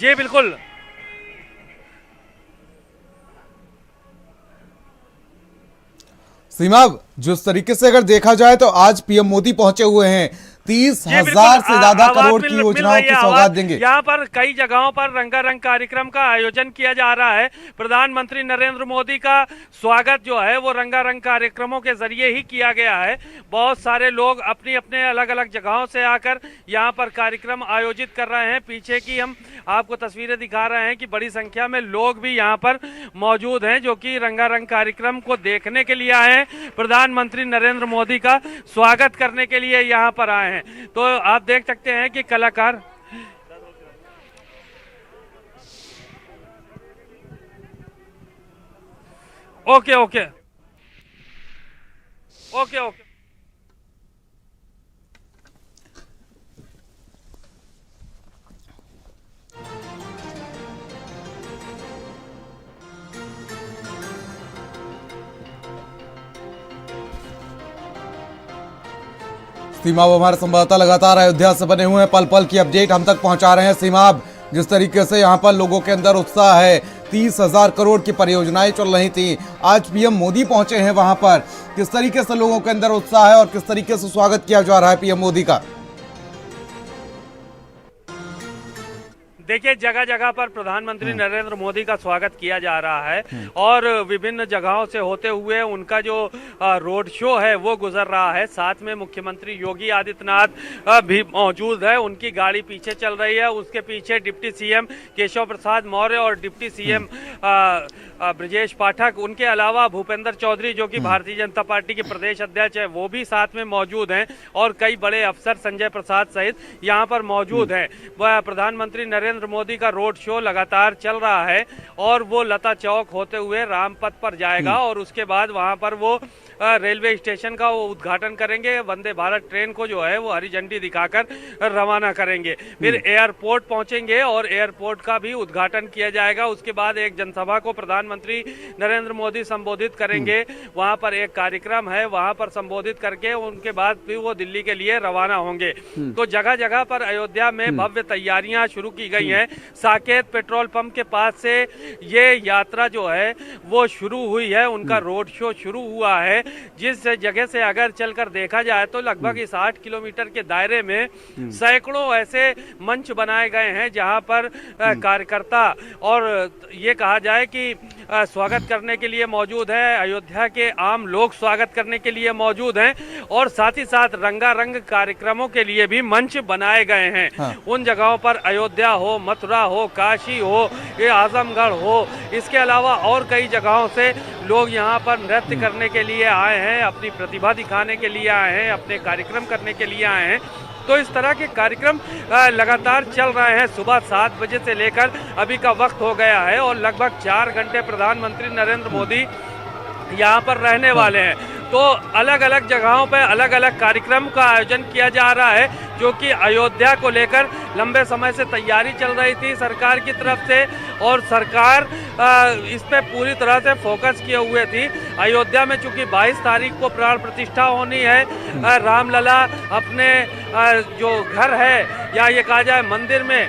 जी बिल्कुल। सीमा, जिस तरीके से अगर देखा जाए तो आज पीएम मोदी पहुंचे हुए हैं, 30,000 से ज्यादा आवाज करोड़ की मिल योजनाओं रही है की आवाज। सौगात देंगे। यहाँ पर कई जगहों पर रंगारंग कार्यक्रम का आयोजन किया जा रहा है। प्रधानमंत्री नरेंद्र मोदी का स्वागत जो है वो रंगारंग कार्यक्रमों के जरिए ही किया गया है। बहुत सारे लोग अपनी अपने अलग अलग जगहों से आकर यहाँ पर कार्यक्रम आयोजित कर रहे हैं। पीछे की हम आपको तस्वीरें दिखा रहे हैं कि बड़ी संख्या में लोग भी यहाँ पर मौजूद हैं जो कि रंगारंग कार्यक्रम को देखने के लिए आए हैं। प्रधानमंत्री नरेंद्र मोदी का स्वागत करने के लिए यहाँ पर आए हैं। तो आप देख सकते हैं कि कलाकार ओके ओके ओके ओके सीमा, वो हमारे संवाददाता लगातार अयोध्या से बने हुए हैं, पल पल की अपडेट हम तक पहुंचा रहे हैं। सीमा, जिस तरीके से यहाँ पर लोगों के अंदर उत्साह है, 30,000 करोड़ की परियोजनाएं चल रही थी, आज पीएम मोदी पहुंचे हैं वहां पर, किस तरीके से लोगों के अंदर उत्साह है और किस तरीके से स्वागत किया जा रहा है पीएम मोदी का? देखिए, जगह जगह पर प्रधानमंत्री नरेंद्र मोदी का स्वागत किया जा रहा है और विभिन्न जगहों से होते हुए उनका जो रोड शो है वो गुजर रहा है। साथ में मुख्यमंत्री योगी आदित्यनाथ भी मौजूद है, उनकी गाड़ी पीछे चल रही है। उसके पीछे डिप्टी सीएम केशव प्रसाद मौर्य और डिप्टी सीएम ब्रजेश पाठक, उनके अलावा भूपेंद्र चौधरी जो कि भारतीय जनता पार्टी के प्रदेश अध्यक्ष है वो भी साथ में मौजूद हैं और कई बड़े अफसर संजय प्रसाद सहित यहाँ पर मौजूद हैं। वह प्रधानमंत्री नरेंद्र मोदी का रोड शो लगातार चल रहा है और वो लता चौक होते हुए रामपथ पर जाएगा और उसके बाद वहां पर वो रेलवे स्टेशन का वो उद्घाटन करेंगे। वंदे भारत ट्रेन को जो है वो हरी झंडी दिखाकर रवाना करेंगे। फिर एयरपोर्ट पहुंचेंगे और एयरपोर्ट का भी उद्घाटन किया जाएगा। उसके बाद एक जनसभा को प्रधानमंत्री नरेंद्र मोदी संबोधित करेंगे। वहां पर एक कार्यक्रम है, वहां पर संबोधित करके उनके बाद फिर वो दिल्ली के लिए रवाना होंगे। तो जगह जगह पर अयोध्या में भव्य तैयारियां शुरू की गई हैं। साकेत पेट्रोल पंप के पास से ये यात्रा जो है वो शुरू हुई है, उनका रोड शो शुरू हुआ है। जिस जगह से अगर चलकर देखा जाए तो लगभग इस 8 किलोमीटर के दायरे में सैकड़ों ऐसे मंच बनाए गए हैं जहां पर कार्यकर्ता और ये कहा जाए कि स्वागत करने के लिए मौजूद है। अयोध्या के आम लोग स्वागत करने के लिए मौजूद हैं और साथ ही साथ रंगारंग कार्यक्रमों के लिए भी मंच बनाए गए हैं। उन जगहों पर अयोध्या हो, मथुरा हो, काशी हो, ये आजमगढ़ हो, इसके अलावा और कई जगहों से लोग यहाँ पर नृत्य करने के लिए आए हैं, अपनी प्रतिभा दिखाने के लिए आए हैं, अपने कार्यक्रम करने के लिए आए हैं। तो इस तरह के कार्यक्रम लगातार चल रहे हैं। सुबह 7 बजे से लेकर अभी का वक्त हो गया है और लगभग 4 घंटे प्रधानमंत्री नरेंद्र मोदी यहाँ पर रहने वाले हैं। तो अलग अलग जगहों पर अलग अलग कार्यक्रम का आयोजन किया जा रहा है जो कि अयोध्या को लेकर लंबे समय से तैयारी चल रही थी सरकार की तरफ से और सरकार इस पे पूरी तरह से फोकस किए हुए थी। अयोध्या में चूंकि 22 तारीख को प्राण प्रतिष्ठा होनी है, रामलला अपने जो घर है या ये कहा जाए मंदिर में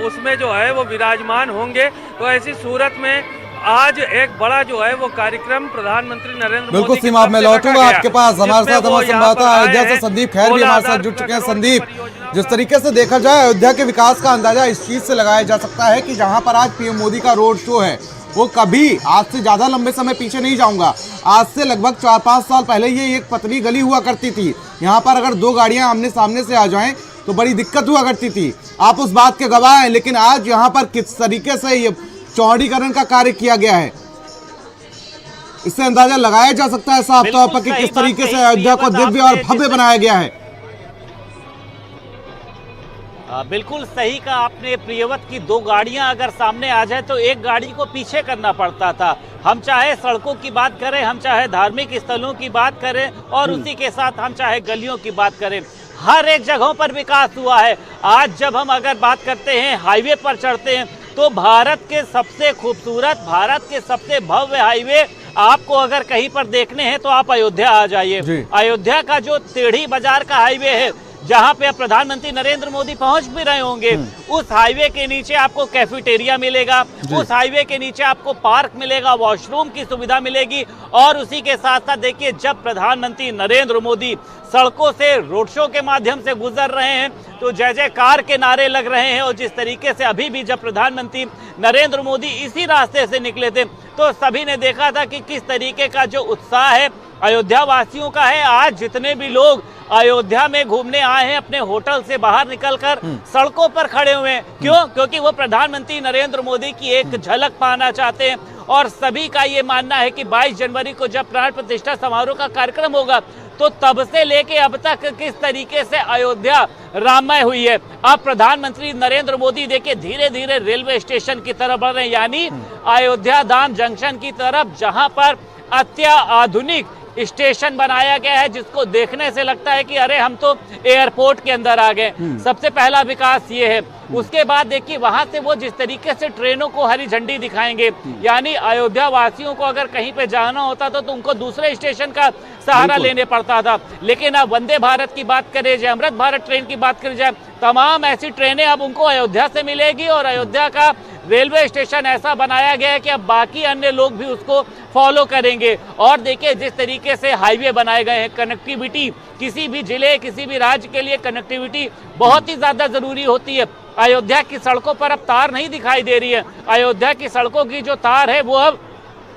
उसमें जो है वो विराजमान होंगे। तो ऐसी सूरत में आज एक बड़ा जो है वो कार्यक्रम प्रधानमंत्री नरेंद्र मोदी। बिल्कुल सीमा, मैं लौटूंगा आपके पास। हमारे साथ हमारे संवाददाता अयोध्या से संदीप खैर भी हमारे साथ जुड़ चुके हैं। संदीप, जिस तरीके से देखा जाए अयोध्या के विकास का अंदाजा इस चीज से लगाया जा सकता है कि जहां पर आज पीएम मोदी का रोड शो है वो कभी आज से ज्यादा लंबे समय पीछे नहीं जाऊंगा, आज से लगभग 4-5 साल पहले ये एक पतली गली हुआ करती थी। यहाँ पर अगर 2 गाड़ियां आमने सामने से आ जाएं तो बड़ी दिक्कत हुआ करती थी, आप उस बात के गवाह हैं। लेकिन आज यहाँ पर किस तरीके से ये चौड़ीकरण का कार्य किया गया है, इससे अंदाजा लगाया जा सकता है साफ तौर पर कि किस तरीके से अयोध्या को दिव्य और भव्य बनाया गया है। बिल्कुल सही कहा आपने प्रियवत की 2 गाड़ियां अगर सामने आ जाए तो एक गाड़ी को पीछे करना पड़ता था। हम चाहे सड़कों की बात करें, हम चाहे धार्मिक स्थलों की बात करें और उसी के साथ हम चाहे गलियों की बात करें, हर एक जगहों पर विकास हुआ है। आज जब हम अगर बात करते हैं हाईवे पर चढ़ते हैं तो भारत के सबसे खूबसूरत, भारत के सबसे भव्य हाईवे आपको अगर कहीं पर देखने हैं तो आप अयोध्या आ जाइए। अयोध्या का जो टेढ़ी बाजार का हाईवे है जहां पे अब प्रधानमंत्री नरेंद्र मोदी पहुंच भी रहे होंगे, उस हाईवे के नीचे आपको कैफेटेरिया मिलेगा, उस हाईवे के नीचे आपको पार्क मिलेगा, वॉशरूम की सुविधा मिलेगी। और उसी के साथ साथ देखिए, जब प्रधानमंत्री नरेंद्र मोदी सड़कों से रोड शो के माध्यम से गुजर रहे हैं तो जय जयकार के नारे लग रहे हैं। और जिस तरीके से अभी भी जब प्रधानमंत्री नरेंद्र मोदी इसी रास्ते से निकले थे तो सभी ने देखा था कि किस तरीके का जो उत्साह है अयोध्या वासियों का है। आज जितने भी लोग अयोध्या में घूमने आए हैं अपने होटल से बाहर निकलकर सड़कों पर खड़े हुए हैं। क्यों? क्योंकि वो प्रधानमंत्री नरेंद्र मोदी की एक झलक पाना चाहते हैं। और सभी का ये मानना है कि 22 जनवरी को जब प्राण प्रतिष्ठा समारोह का कार्यक्रम होगा तो तब से लेके अब तक किस तरीके से अयोध्या राममय हुई है। अब प्रधानमंत्री नरेंद्र मोदी देखिए धीरे धीरे रेलवे स्टेशन की तरफ बढ़ रहे हैं, यानी अयोध्या धाम जंक्शन की तरफ, जहां पर अत्याधुनिक स्टेशन बनाया गया है, जिसको देखने से लगता है कि अरे हम तो एयरपोर्ट के अंदर आ गए। सबसे पहला विकास ये है। उसके बाद देखिए वहां से वो जिस तरीके से ट्रेनों को हरी झंडी दिखाएंगे, यानी अयोध्या वासियों को अगर कहीं पे जाना होता तो उनको दूसरे स्टेशन का सहारा लेने पड़ता था। लेकिन अब वंदे भारत की बात करें जाए, अमृत भारत ट्रेन की बात करी जाए, तमाम ऐसी ट्रेनें अब उनको अयोध्या से मिलेगी। और अयोध्या का रेलवे स्टेशन ऐसा बनाया गया है कि अब बाकी अन्य लोग भी उसको फॉलो करेंगे। और देखिए जिस तरीके से हाईवे बनाए गए हैं, कनेक्टिविटी, किसी भी जिले किसी भी राज्य के लिए कनेक्टिविटी बहुत ही ज्यादा जरूरी होती है। अयोध्या की सड़कों पर अब तार नहीं दिखाई दे रही है। अयोध्या की सड़कों की जो तार है वो अब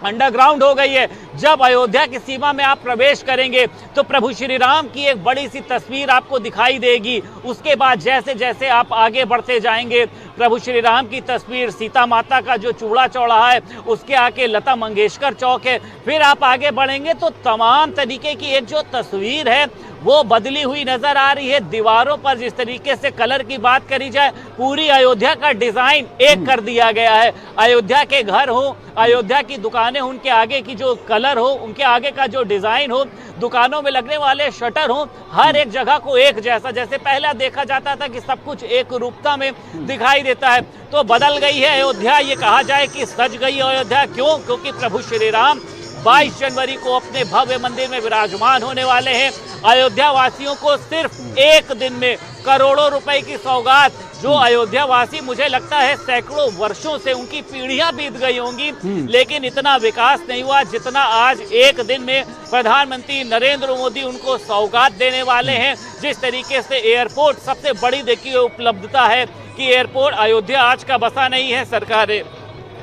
अंडरग्राउंड हो गई है। जब अयोध्या की सीमा में आप प्रवेश करेंगे तो प्रभु श्री राम की एक बड़ी सी तस्वीर आपको दिखाई देगी। उसके बाद जैसे जैसे आप आगे बढ़ते जाएंगे, प्रभु श्री राम की तस्वीर, सीता माता का जो चूड़ा चौराहा है, उसके आगे लता मंगेशकर चौक है। फिर आप आगे बढ़ेंगे तो तमाम तरीके की एक जो तस्वीर है वो बदली हुई नजर आ रही है। दीवारों पर जिस तरीके से कलर की बात करी जाए, पूरी अयोध्या का डिजाइन एक कर दिया गया है। अयोध्या के घर हो, अयोध्या की दुकानें, उनके आगे की जो कलर हो, उनके आगे का जो डिजाइन हो, दुकानों में लगने वाले शटर हो, हर एक जगह को एक जैसा, जैसे पहले देखा जाता था कि सब कुछ एक रूपता में दिखाई देता है, तो बदल गई है अयोध्या। ये कहा जाए कि सज गई अयोध्या। क्यों? क्योंकि प्रभु श्री राम 22 जनवरी को अपने भव्य मंदिर में विराजमान होने वाले हैं। अयोध्या वासियों को सिर्फ एक दिन में करोड़ों रुपए की सौगात, जो अयोध्या वासी मुझे लगता है सैकड़ों वर्षों से उनकी पीढ़ियां बीत गई होंगी, लेकिन इतना विकास नहीं हुआ जितना आज एक दिन में प्रधानमंत्री नरेंद्र मोदी उनको सौगात देने वाले हैं। जिस तरीके से एयरपोर्ट, सबसे बड़ी देखिए उपलब्धता है कि एयरपोर्ट अयोध्या आज का बसा नहीं है, सरकारें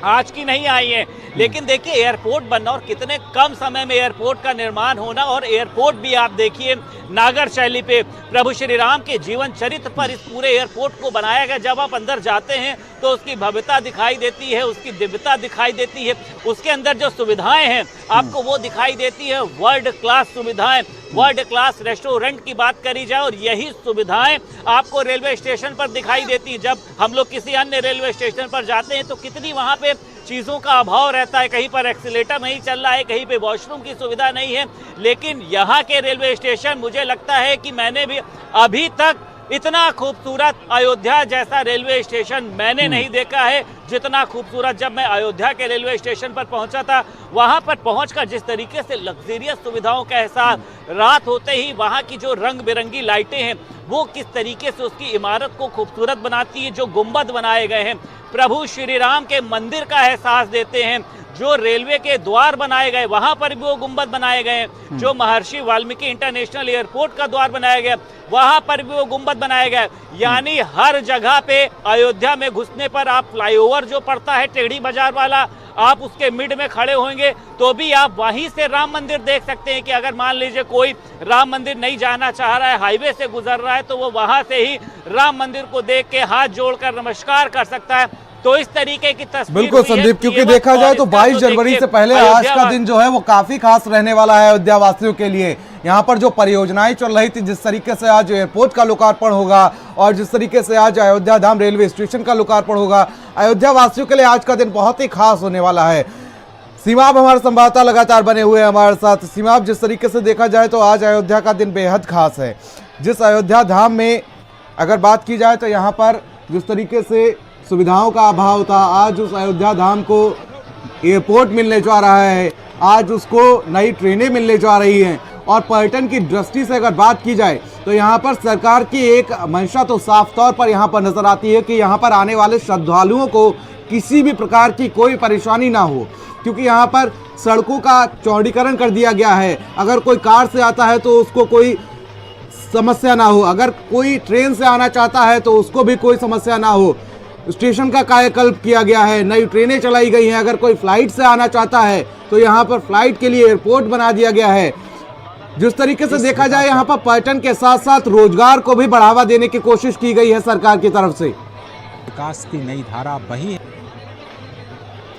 आज की नहीं आई है, लेकिन देखिए एयरपोर्ट बनना और कितने कम समय में एयरपोर्ट का निर्माण होना। और एयरपोर्ट भी आप देखिए नागर शैली पे, प्रभु श्री राम के जीवन चरित्र पर इस पूरे एयरपोर्ट को बनाया गया। जब आप अंदर जाते हैं तो उसकी भव्यता दिखाई देती है, उसकी दिव्यता दिखाई देती है, उसके अंदर जो सुविधाएं हैं आपको वो दिखाई देती है। वर्ल्ड क्लास सुविधाएं, वर्ल्ड क्लास रेस्टोरेंट की बात करी जाए, और यही सुविधाएं आपको रेलवे स्टेशन पर दिखाई देती है। जब हम लोग किसी अन्य रेलवे स्टेशन पर जाते हैं तो कितनी वहां पे चीजों का अभाव रहता है, कहीं पर एक्सीलेटर नहीं चल रहा है, कहीं पे वॉशरूम की सुविधा नहीं है। लेकिन यहाँ के रेलवे स्टेशन, मुझे लगता है कि मैंने भी अभी तक इतना खूबसूरत अयोध्या जैसा रेलवे स्टेशन मैंने नहीं देखा है जितना खूबसूरत जब मैं अयोध्या के रेलवे स्टेशन पर पहुंचा था। वहां पर पहुंचकर जिस तरीके से लग्जरियस सुविधाओं का एहसास, रात होते ही वहां की जो रंग बिरंगी लाइटें हैं वो किस तरीके से उसकी इमारत को खूबसूरत बनाती है, जो गुंबद बनाए गए हैं प्रभु श्री राम के मंदिर का एहसास देते हैं। जो रेलवे के द्वार बनाए गए वहां पर भी वो गुंबद बनाए गए हैं, जो महर्षि वाल्मीकि इंटरनेशनल एयरपोर्ट का द्वार बनाया गया वहां पर भी वो गुंबद बनाया गया। यानी हर जगह पे अयोध्या में घुसने पर आप फ्लाईओवर जो पड़ता है टेढ़ी बाजार वाला, आप उसके मिड में खड़े होंगे तो भी आप वहीं से राम मंदिर देख सकते हैं कि अगर मान लीजिए कोई राम मंदिर नहीं जाना चाह रहा है, हाईवे से गुजर रहा है, तो वो वहां से ही राम मंदिर को देख के हाथ जोड़कर नमस्कार कर सकता है। तो इस तरीके की तस्वीर बिल्कुल संदीप, क्योंकि देखा जाए तो 22 जनवरी से पहले आज का दिन जो है वो काफी खास रहने वाला है अयोध्या वासियों के लिए। यहाँ पर जो परियोजनाएं चल रही थी, जिस तरीके से आज एयरपोर्ट का लोकार्पण होगा और जिस तरीके से आज अयोध्या धाम रेलवे स्टेशन का लोकार्पण होगा, अयोध्या वासियों के लिए आज का दिन बहुत ही खास होने वाला है। सीमा अब हमारे संवाददाता लगातार बने हुए हैं हमारे साथ। सीमा, अब जिस तरीके से देखा जाए तो आज अयोध्या का दिन बेहद खास है। जिस अयोध्या धाम में अगर बात की जाए तो यहाँ पर जिस तरीके से सुविधाओं का अभाव था, आज उस अयोध्या धाम को एयरपोर्ट मिलने जा रहा है, आज उसको नई ट्रेनें मिलने जा रही हैं, और पर्यटन की दृष्टि से अगर बात की जाए तो यहाँ पर सरकार की एक मंशा तो साफ तौर पर यहाँ पर नजर आती है कि यहाँ पर आने वाले श्रद्धालुओं को किसी भी प्रकार की कोई परेशानी ना हो, क्योंकि यहाँ पर सड़कों का चौड़ीकरण कर दिया गया है। अगर कोई कार से आता है तो उसको कोई समस्या ना हो, अगर कोई ट्रेन से आना चाहता है तो उसको भी कोई समस्या ना हो। स्टेशन का कायाकल्प किया गया है, नई ट्रेनें चलाई गई हैं। अगर कोई फ्लाइट से आना चाहता है तो यहाँ पर फ्लाइट के लिए एयरपोर्ट बना दिया गया है। जिस तरीके से देखा जाए यहाँ पर पर्यटन के साथ साथ रोजगार को भी बढ़ावा देने की कोशिश की गई है सरकार की तरफ से। विकास की नई धारा बही है।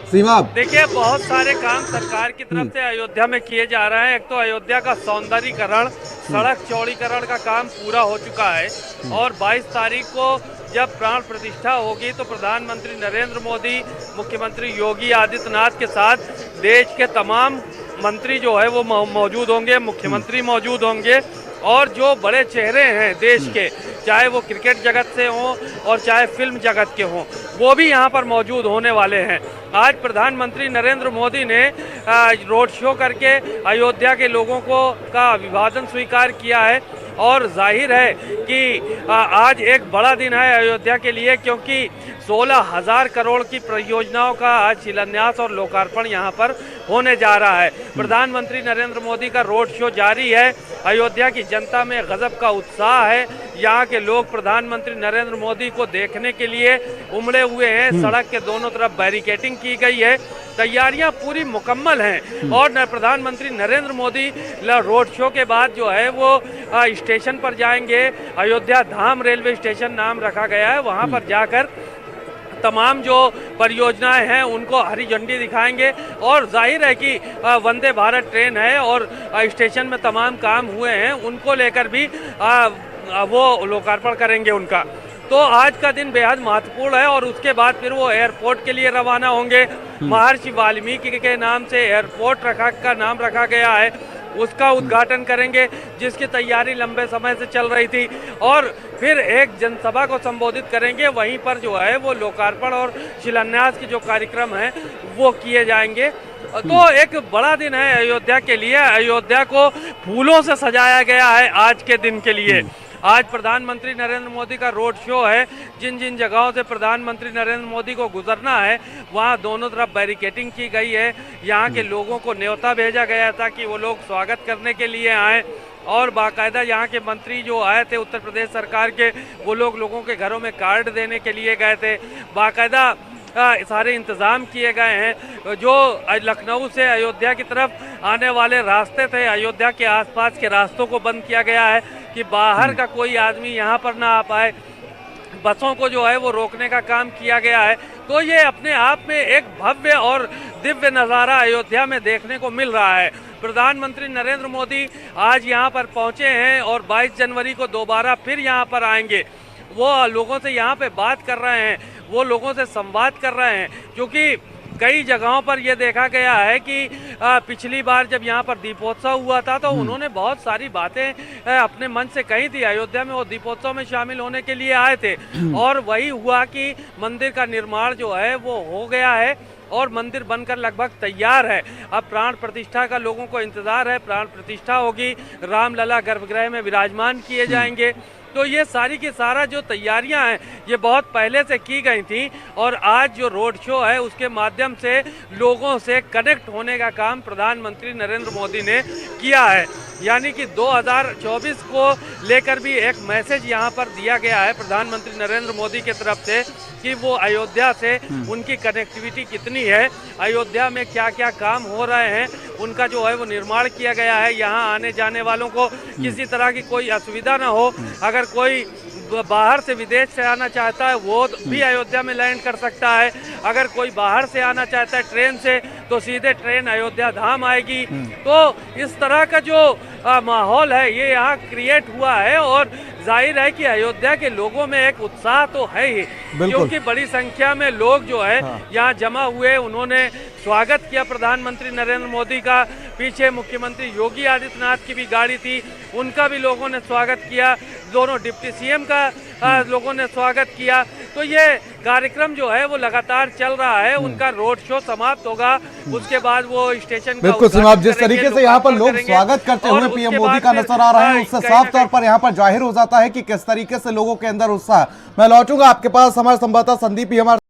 सीमा, देखिए, बहुत सारे काम सरकार की तरफ से अयोध्या में किए जा रहे हैं। एक तो अयोध्या का सौंदर्यीकरण, सड़क चौड़ीकरण का काम पूरा हो चुका है और 22 तारीख को जब प्राण प्रतिष्ठा होगी तो प्रधानमंत्री नरेंद्र मोदी, मुख्यमंत्री योगी आदित्यनाथ के साथ देश के तमाम मंत्री जो है वो मौजूद होंगे, मुख्यमंत्री मौजूद होंगे और जो बड़े चेहरे हैं देश के, चाहे वो क्रिकेट जगत से हों और चाहे फिल्म जगत के हों, वो भी यहाँ पर मौजूद होने वाले हैं। आज प्रधानमंत्री नरेंद्र मोदी ने रोड शो करके अयोध्या के लोगों का अभिवादन स्वीकार किया है और जाहिर है कि आज एक बड़ा दिन है अयोध्या के लिए, क्योंकि 16,000 करोड़ की परियोजनाओं का आज शिलान्यास और लोकार्पण यहाँ पर होने जा रहा है। प्रधानमंत्री नरेंद्र मोदी का रोड शो जारी है। अयोध्या की जनता में गजब का उत्साह है। यहाँ के लोग प्रधानमंत्री नरेंद्र मोदी को देखने के लिए उमड़े हुए हैं। सड़क के दोनों तरफ बैरिकेडिंग की गई है, तैयारियां पूरी मुकम्मल हैं और प्रधानमंत्री नरेंद्र मोदी रोड शो के बाद जो है वो स्टेशन पर जाएंगे। अयोध्या धाम रेलवे स्टेशन नाम रखा गया है, वहाँ पर जाकर तमाम जो परियोजनाएं हैं उनको हरी झंडी दिखाएंगे और जाहिर है कि वंदे भारत ट्रेन है और स्टेशन में तमाम काम हुए हैं, उनको लेकर भी वो लोकार्पण करेंगे उनका। तो आज का दिन बेहद महत्वपूर्ण है और उसके बाद फिर वो एयरपोर्ट के लिए रवाना होंगे। महर्षि वाल्मीकि के नाम से एयरपोर्ट का नाम रखा गया है, उसका उद्घाटन करेंगे, जिसकी तैयारी लंबे समय से चल रही थी और फिर एक जनसभा को संबोधित करेंगे। वहीं पर जो है वो लोकार्पण और शिलान्यास के जो कार्यक्रम हैं वो किए जाएंगे। तो एक बड़ा दिन है अयोध्या के लिए। अयोध्या को फूलों से सजाया गया है आज के दिन के लिए। आज प्रधानमंत्री नरेंद्र मोदी का रोड शो है। जिन जिन जगहों से प्रधानमंत्री नरेंद्र मोदी को गुजरना है वहाँ दोनों तरफ बैरिकेडिंग की गई है। यहाँ के लोगों को न्योता भेजा गया था कि वो लोग स्वागत करने के लिए आए और बाकायदा यहाँ के मंत्री जो आए थे उत्तर प्रदेश सरकार के, वो लोगों के घरों में कार्ड देने के लिए गए थे। बाकायदा सारे इंतज़ाम किए गए हैं। जो लखनऊ से अयोध्या की तरफ आने वाले रास्ते थे, अयोध्या के आसपास के रास्तों को बंद किया गया है कि बाहर का कोई आदमी यहाँ पर ना आ पाए। बसों को जो है वो रोकने का काम किया गया है। तो ये अपने आप में एक भव्य और दिव्य नज़ारा अयोध्या में देखने को मिल रहा है। प्रधानमंत्री नरेंद्र मोदी आज यहाँ पर पहुँचे हैं और 22 जनवरी को दोबारा फिर यहाँ पर आएंगे। वो लोगों से यहाँ पे बात कर रहे हैं, वो लोगों से संवाद कर रहे हैं, क्योंकि कई जगहों पर यह देखा गया है कि पिछली बार जब यहाँ पर दीपोत्सव हुआ था तो उन्होंने बहुत सारी बातें अपने मन से कही थी। अयोध्या में वो दीपोत्सव में शामिल होने के लिए आए थे और वही हुआ कि मंदिर का निर्माण जो है वो हो गया है और मंदिर बनकर लगभग तैयार है। अब प्राण प्रतिष्ठा का लोगों को इंतजार है। प्राण प्रतिष्ठा होगी, रामलला गर्भगृह में विराजमान किए जाएंगे। तो ये सारी की सारा जो तैयारियां हैं ये बहुत पहले से की गई थी और आज जो रोड शो है उसके माध्यम से लोगों से कनेक्ट होने का काम प्रधानमंत्री नरेंद्र मोदी ने किया है। यानी कि 2024 को लेकर भी एक मैसेज यहाँ पर दिया गया है प्रधानमंत्री नरेंद्र मोदी की तरफ से कि वो अयोध्या से उनकी कनेक्टिविटी कितनी है, अयोध्या में क्या क्या काम हो रहे हैं, उनका जो है वो निर्माण किया गया है। यहाँ आने जाने वालों को किसी तरह की कोई असुविधा ना हो। अगर कोई बाहर से विदेश से आना चाहता है वो भी अयोध्या में लैंड कर सकता है। अगर कोई बाहर से आना चाहता है ट्रेन से तो सीधे ट्रेन अयोध्या धाम आएगी। तो इस तरह का जो माहौल है ये यहाँ क्रिएट हुआ है और जाहिर है कि अयोध्या के लोगों में एक उत्साह तो है ही, क्योंकि बड़ी संख्या में लोग जो है यहाँ जमा हुए। उन्होंने स्वागत किया प्रधानमंत्री नरेंद्र मोदी का। पीछे मुख्यमंत्री योगी आदित्यनाथ की भी गाड़ी थी, उनका भी लोगों ने स्वागत किया। दोनों डिप्टी सीएम का लोगों ने स्वागत किया। तो ये कार्यक्रम जो है वो लगातार चल रहा है। उनका रोड शो समाप्त होगा, उसके बाद वो स्टेशन का बिल्कुल उद्घाटन सुनाब, जिस करेंगे, तरीके से यहाँ पर लोग करेंगे स्वागत करते और हुए उसके पीएम बाद मोदी का फिर, नजर आ रहे हैं, उससे कहीं साफ ना तौर पर यहाँ पर जाहिर हो जाता है कि किस तरीके से लोगों के अंदर उत्साह। मैं लौटूंगा आपके पास, हमारे संवाददाता संदीप ही हमारे